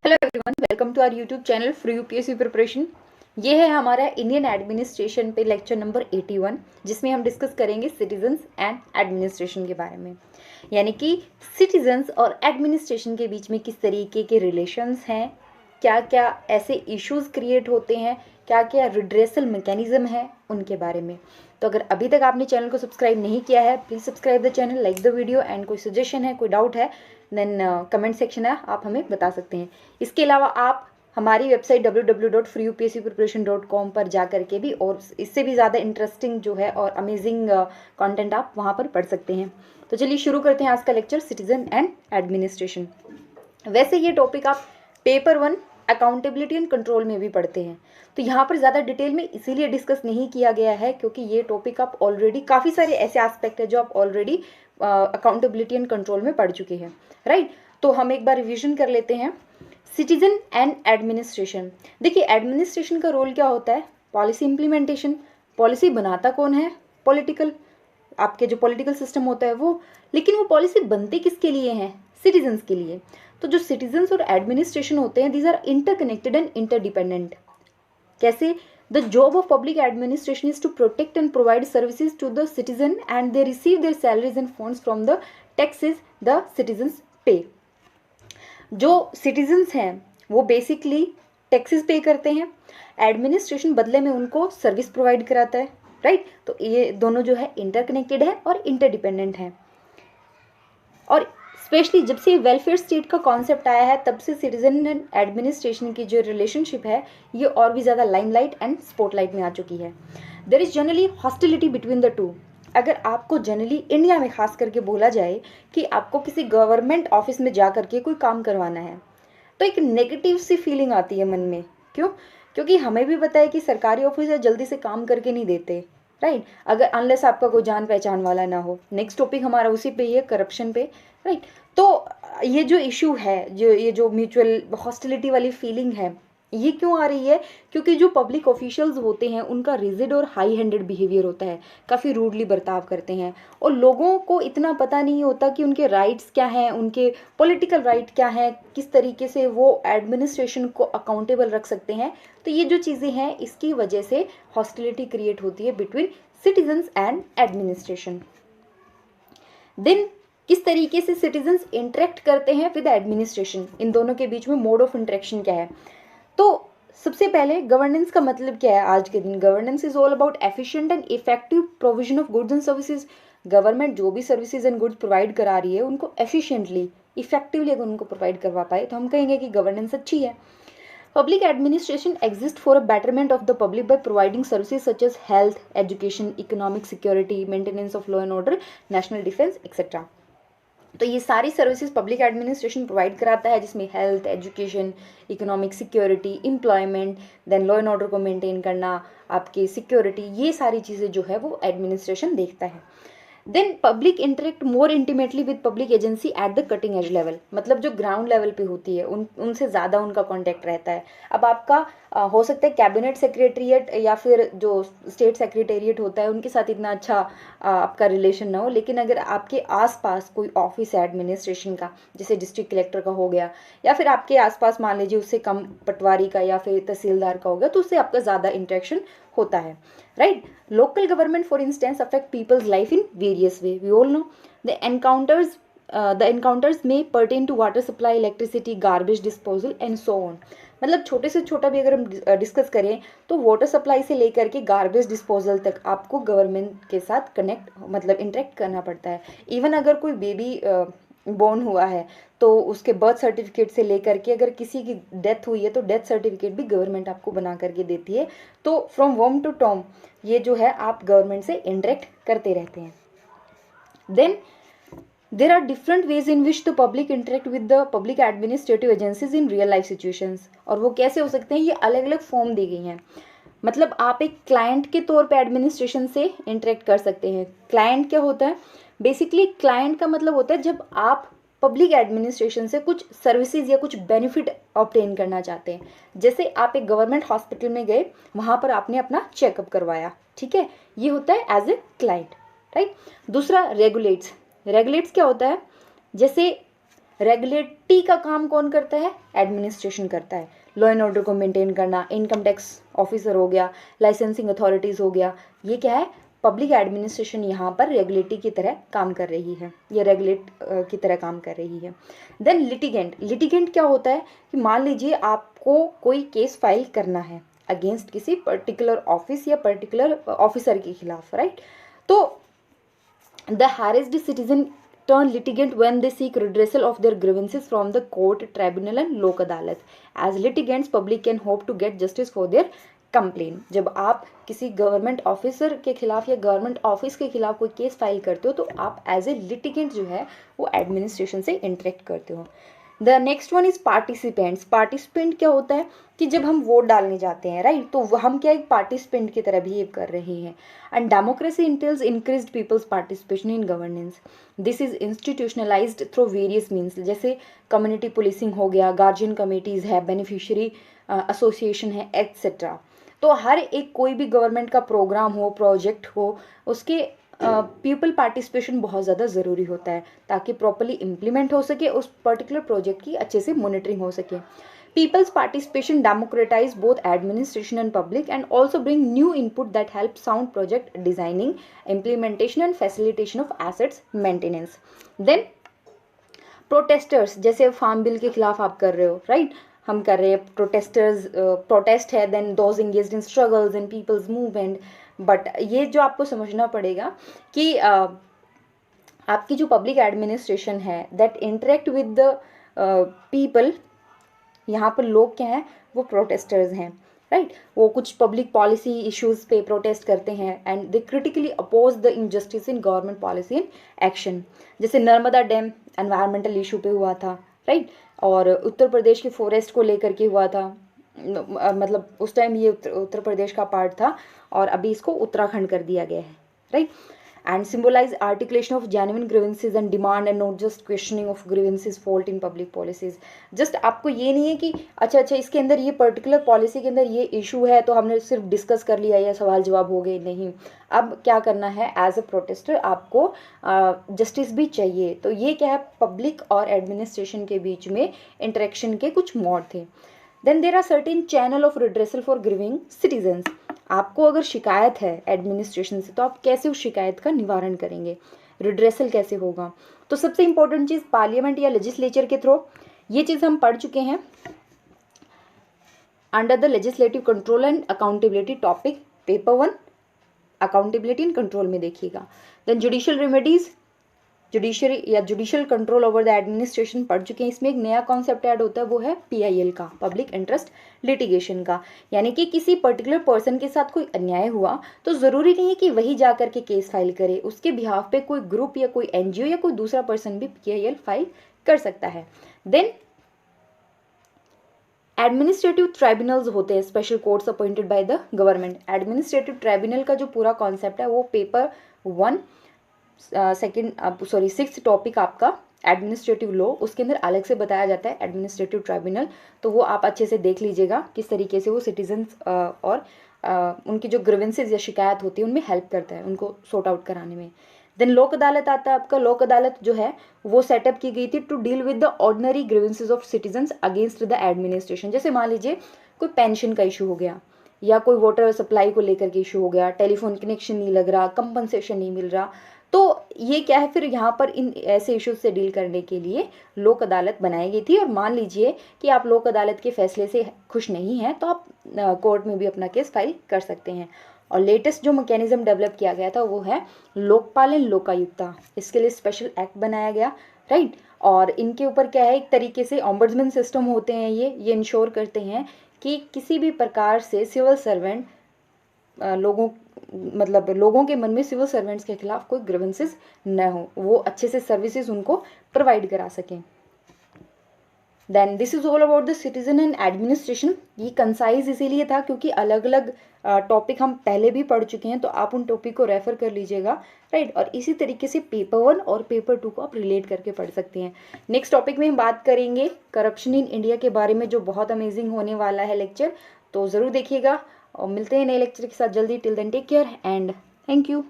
Hello everyone, welcome to our YouTube channel free UPSC preparation. ये है हमारा Indian administration पे लेक्चर नंबर 81, जिसमें हम डिस्कस करेंगे सिटीजन्स एंड एडमिनिस्ट्रेशन के बारे में। यानी कि सिटीजन्स और एडमिनिस्ट्रेशन के बीच में किस तरीके के रिलेशंस हैं, क्या क्या ऐसे इश्यूज क्रिएट होते हैं, क्या क्या रिड्रेसल मैकेनिज्म है, उनके बारे में। तो अगर अभी तक आपने चैनल को सब्सक्राइब नहीं किया है, please subscribe the channel, like the video and कोई सजेशन है, कोई डाउट है, देन कमेंट सेक्शन है, आप हमें बता सकते हैं। इसके अलावा आप हमारी वेबसाइट www.freeupscpreparation.com पर जा करके भी और इससे भी ज़्यादा इंटरेस्टिंग जो है और अमेजिंग कंटेंट आप वहाँ पर पढ़ सकते हैं। तो चलिए शुरू करते हैं आज का लेक्चर, सिटीजन एंड एडमिनिस्ट्रेशन। वैसे ये टॉपिक आप पेपर 1 अकाउंटेबिलिटी एंड कंट्रोल में भी पढ़ते हैं, तो यहाँ पर ज़्यादा डिटेल में इसीलिए डिस्कस नहीं किया गया है क्योंकि ये टॉपिक आप ऑलरेडी काफ़ी सारे ऐसे एस्पेक्ट है जो आप ऑलरेडी अकाउंटेबिलिटी एंड कंट्रोल में पढ़ चुके हैं, राइट। तो हम एक बार रिवीजन कर लेते हैं। Citizen and administration. देखिए, एडमिनिस्ट्रेशन का रोल क्या होता है? Policy implementation. पॉलिसी बनाता कौन है? पॉलिटिकल, आपके जो पॉलिटिकल सिस्टम होता है वो। लेकिन वो पॉलिसी बनते किसके लिए हैं? सिटीजन्स के लिए। तो जो सिटीजन्स और एडमिनिस्ट्रेशन होते हैं, these are interconnected and interdependent. कैसे? The job of public administration is to protect and provide services to the citizen and they receive their salaries and funds from the taxes the citizens pay. जो citizens हैं वो basically taxes पे करते हैं, administration बदले में उनको service provide कराता है, राइट। तो ये दोनों जो है इंटरकनेक्टेड है और इंटरडिपेंडेंट है। और स्पेशली जब से वेलफेयर स्टेट का कॉन्सेप्ट आया है तब से सिटीजन एंड एडमिनिस्ट्रेशन की जो रिलेशनशिप है ये और भी ज़्यादा लाइमलाइट एंड स्पॉटलाइट में आ चुकी है। There is generally hostility between the two. अगर आपको जनरली इंडिया में खास करके बोला जाए कि आपको किसी गवर्नमेंट ऑफिस में जा करके कोई काम करवाना है तो एक नेगेटिव सी फीलिंग आती है मन में। क्यों? क्योंकि हमें भी पता है कि सरकारी ऑफिस है जल्दी से काम करके नहीं देते, राइट। अगर अनलेस आपका कोई जान पहचान वाला ना हो। नेक्स्ट टॉपिक हमारा उसी पे ही है, करप्शन पे, राइट। तो ये जो इशू है, ये जो म्यूचुअल हॉस्टिलिटी वाली फीलिंग है, ये क्यों आ रही है? क्योंकि जो पब्लिक ऑफिशियल्स होते हैं उनका रिजिड और हाई हैंडेड बिहेवियर होता है, काफ़ी रूडली बर्ताव करते हैं और लोगों को इतना पता नहीं होता कि उनके राइट्स क्या हैं, उनके पॉलिटिकल राइट क्या हैं, किस तरीके से वो एडमिनिस्ट्रेशन को अकाउंटेबल रख सकते हैं। तो ये जो चीज़ें हैं इसकी वजह से हॉस्टिलिटी क्रिएट होती है between citizens and administration. Then किस तरीके से सिटीजन्स इंटरेक्ट करते हैं विद एडमिनिस्ट्रेशन, इन दोनों के बीच में मोड ऑफ इंटरेक्शन क्या है? तो सबसे पहले गवर्नेंस का मतलब क्या है आज के दिन? Governance is all about efficient and effective provision of goods and services. Government जो भी सर्विसेज एंड गुड्स प्रोवाइड करा रही है उनको एफिशिएंटली, इफेक्टिवली अगर उनको प्रोवाइड करवा पाए तो हम कहेंगे कि गवर्नेंस अच्छी है। Public administration exists for a betterment of the public by providing services such as health, education, economic security, maintenance of law and order, national defense, etc. तो ये सारी सर्विसेज पब्लिक एडमिनिस्ट्रेशन प्रोवाइड कराता है, जिसमें health, education, economic security, employment, then law and order को maintain करना, आपकी security, ये सारी चीज़ें जो है वो एडमिनिस्ट्रेशन देखता है। Then public interact more intimately with public agency at the cutting edge level. मतलब जो ग्राउंड लेवल पे होती है उनसे ज़्यादा उनका कॉन्टैक्ट रहता है। अब आपका हो सकता है कैबिनेट सेक्रेटरीट या फिर जो स्टेट सेक्रेटेरिएट होता है उनके साथ इतना अच्छा आपका रिलेशन ना हो, लेकिन अगर आपके आसपास कोई ऑफिस है एडमिनिस्ट्रेशन का, जैसे डिस्ट्रिक्ट कलेक्टर का हो गया, या फिर आपके आसपास मान लीजिए उससे कम पटवारी का या फिर तहसीलदार का हो गया, तो उससे आपका ज़्यादा इंटरेक्शन होता है, right. Local government for instance affect people's life in various way. We all know the encounters may pertain to water supply, electricity, garbage disposal and so on। मतलब छोटे से छोटा भी अगर हम डिस्कस करें तो वाटर सप्लाई से लेकर के गार्बेज डिस्पोजल तक आपको गवर्नमेंट के साथ कनेक्ट, मतलब इंटरेक्ट करना पड़ता है। इवन अगर कोई बेबी बोर्न हुआ है तो उसके बर्थ सर्टिफिकेट से लेकर के अगर किसी की डेथ हुई है तो डेथ सर्टिफिकेट भी गवर्नमेंट आपको बना करके देती है। तो फ्रॉम वॉम टू टॉम ये जो है आप गवर्नमेंट से इंटरेक्ट करते रहते हैं। Then there are different ways in which the public interact with the public administrative agencies in real life situations। और वो कैसे हो सकते हैं? ये अलग अलग फॉर्म दी गई हैं। मतलब आप एक क्लाइंट के तौर पे एडमिनिस्ट्रेशन से इंटरेक्ट कर सकते हैं। क्लाइंट क्या होता है? बेसिकली क्लाइंट का मतलब होता है जब आप पब्लिक एडमिनिस्ट्रेशन से कुछ सर्विसेज या कुछ बेनिफिट ऑब्टेन करना चाहते हैं। जैसे आप एक गवर्नमेंट हॉस्पिटल में गए, वहाँ पर आपने अपना चेकअप करवाया, ठीक है, ये होता है एज ए क्लाइंट, राइट। दूसरा रेगुलेट्स। रेगुलेट्स क्या होता है? जैसे रेगुलेटरी का काम कौन करता है? एडमिनिस्ट्रेशन करता है। लॉ एंड ऑर्डर को मेंटेन करना, इनकम टैक्स ऑफिसर हो गया, लाइसेंसिंग अथॉरिटीज़ हो गया, ये क्या है? पब्लिक एडमिनिस्ट्रेशन यहाँ पर रेगुलेटरी की तरह काम कर रही है, ये रेगुलेट की तरह काम कर रही है। देन लिटिगेंट, लिटिगेंट क्या होता है कि मान लीजिए आपको कोई केस फाइल करना है अगेंस्ट किसी पर्टिकुलर ऑफिस या पर्टिकुलर ऑफिसर के खिलाफ, राइट? तो the harassed citizen turn litigant when they seek redressal of their grievances from the court, tribunal and lok adalat. As litigants, public can hope to get justice for their complaint. जब आप किसी government officer के खिलाफ या government office के खिलाफ कोई case file करते हो तो आप एज ए लिटिगेंट जो है वो एडमिनिस्ट्रेशन से इंटरेक्ट करते हो। The next one is participants. Participant क्या होता है कि जब हम वोट डालने जाते हैं, राइट, तो हम क्या एक पार्टिसिपेंट की तरह बिहेव कर रहे हैं। And democracy entails increased peoples participation in governance. This is institutionalised through various means, जैसे कम्युनिटी पुलिसिंग हो गया, गार्जियन कमेटीज़ है, बेनिफिशियरी एसोसिएशन है, एट्सेट्रा। तो हर एक कोई भी गवर्नमेंट का प्रोग्राम हो, प्रोजेक्ट हो, उसके पीपल पार्टिसिपेशन बहुत ज़्यादा ज़रूरी होता है ताकि प्रॉपरली इम्प्लीमेंट हो सके, उस पर्टिकुलर प्रोजेक्ट की अच्छे से मॉनिटरिंग हो सके। People's participation democratize both administration and public and also bring new input that help sound project designing, implementation and facilitation of assets maintenance. Then protesters, जैसे फार्म बिल के खिलाफ आप कर रहे हो, राइट, हम कर रहे हैं प्रोटेस्टर्स, प्रोटेस्ट है, then those engaged in struggles in people's movement. But ये जो आपको समझना पड़ेगा कि आपकी जो पब्लिक एडमिनिस्ट्रेशन है that interact with the people, यहाँ पर लोग क्या हैं, वो प्रोटेस्टर्स हैं, राइट, वो कुछ पब्लिक पॉलिसी इश्यूज़ पे प्रोटेस्ट करते हैं and they critically oppose the injustice in government policy and action. जैसे नर्मदा डैम एनवायरमेंटल इशू पे हुआ था, राइट, और उत्तर प्रदेश के फॉरेस्ट को लेकर के हुआ था, मतलब उस टाइम ये उत्तर प्रदेश का पार्ट था और अभी इसको उत्तराखंड कर दिया गया है, right. And symbolise articulation of genuine grievances and demand and not just questioning of grievances fault in public policies. Just आपको ये नहीं है कि अच्छा इसके अंदर ये पर्टिकुलर पॉलिसी के अंदर ये इशू है तो हमने सिर्फ डिस्कस कर लिया या सवाल जवाब हो गए, नहीं, अब क्या करना है, एज अ प्रोटेस्टर आपको जस्टिस भी चाहिए। तो ये क्या है, पब्लिक और एडमिनिस्ट्रेशन के बीच में इंटरेक्शन के कुछ मोड थे। Then there are certain channel of redressal for grieving citizens. आपको अगर शिकायत है एडमिनिस्ट्रेशन से तो आप कैसे उस शिकायत का निवारण करेंगे, रिड्रेसल कैसे होगा? तो सबसे इंपॉर्टेंट चीज़ पार्लियामेंट या लेजिस्लेचर के थ्रू, ये चीज़ हम पढ़ चुके हैं under the legislative control and accountability topic paper 1 accountability and control में देखिएगा। देन जुडिशियल रेमेडीज, जुडिशरी या judicial control over the administration पढ़ चुके हैं। इसमें एक नया कॉन्सेप्ट ऐड होता है, वो है PIL का, पब्लिक इंटरेस्ट लिटिगेशन का। यानी कि किसी पर्टिकुलर पर्सन के साथ कोई अन्याय हुआ तो ज़रूरी नहीं है कि वही जा करके केस फाइल करे, उसके बिहाफ पे कोई ग्रुप या कोई NGO या कोई दूसरा पर्सन भी PIL फाइल कर सकता है। देन एडमिनिस्ट्रेटिव ट्राइब्यूनल्स होते हैं, special courts appointed by the government. Administrative tribunal का जो पूरा कॉन्सेप्ट है वो पेपर 1 सिक्स्थ टॉपिक आपका एडमिनिस्ट्रेटिव लॉ, उसके अंदर अलग से बताया जाता है एडमिनिस्ट्रेटिव ट्राइब्यूनल। तो वो आप अच्छे से देख लीजिएगा किस तरीके से वो सिटीजन्स और उनकी जो ग्रीवेंसेस या शिकायत होती है उनमें हेल्प करता है, उनको सॉर्ट आउट कराने में। देन लोक अदालत आता है आपका। लोक अदालत जो है वो सेटअप की गई थी to deal with the ordinary grievances of citizens against the administration. जैसे मान लीजिए कोई पेंशन का इशू हो गया या कोई वाटर सप्लाई को लेकर के इशू हो गया, टेलीफोन कनेक्शन नहीं लग रहा, कंपनसेशन नहीं मिल रहा, तो ये क्या है, फिर यहाँ पर इन ऐसे इश्यूज से डील करने के लिए लोक अदालत बनाई गई थी। और मान लीजिए कि आप लोक अदालत के फैसले से खुश नहीं हैं तो आप कोर्ट में भी अपना केस फाइल कर सकते हैं। और लेटेस्ट जो मैकेनिज्म डेवलप किया गया था वो है लोकपाल एंड लोकायुक्ता। इसके लिए स्पेशल एक्ट बनाया गया, राइट। और इनके ऊपर क्या है, एक तरीके से ऑम्बड्समैन सिस्टम होते हैं, ये इंश्योर करते हैं कि किसी भी प्रकार से सिविल सर्वेंट लोगों के मन में सिविल सर्वेंट्स के खिलाफ कोई ग्रीवेंसेस न हो, वो अच्छे से सर्विसेज उनको प्रोवाइड करा सकें। Then this is all about the citizen and administration. ये कंसाइज इसीलिए था क्योंकि अलग अलग टॉपिक हम पहले भी पढ़ चुके हैं, तो आप उन टॉपिक को रेफर कर लीजिएगा, राइट। और इसी तरीके से पेपर 1 और पेपर 2 को आप रिलेट करके पढ़ सकते हैं। नेक्स्ट टॉपिक में हम बात करेंगे करप्शन इन इंडिया के बारे में, जो बहुत अमेजिंग होने वाला है लेक्चर, तो ज़रूर देखिएगा। और मिलते हैं नए लेक्चर के साथ जल्दी। Till then take care and thank you.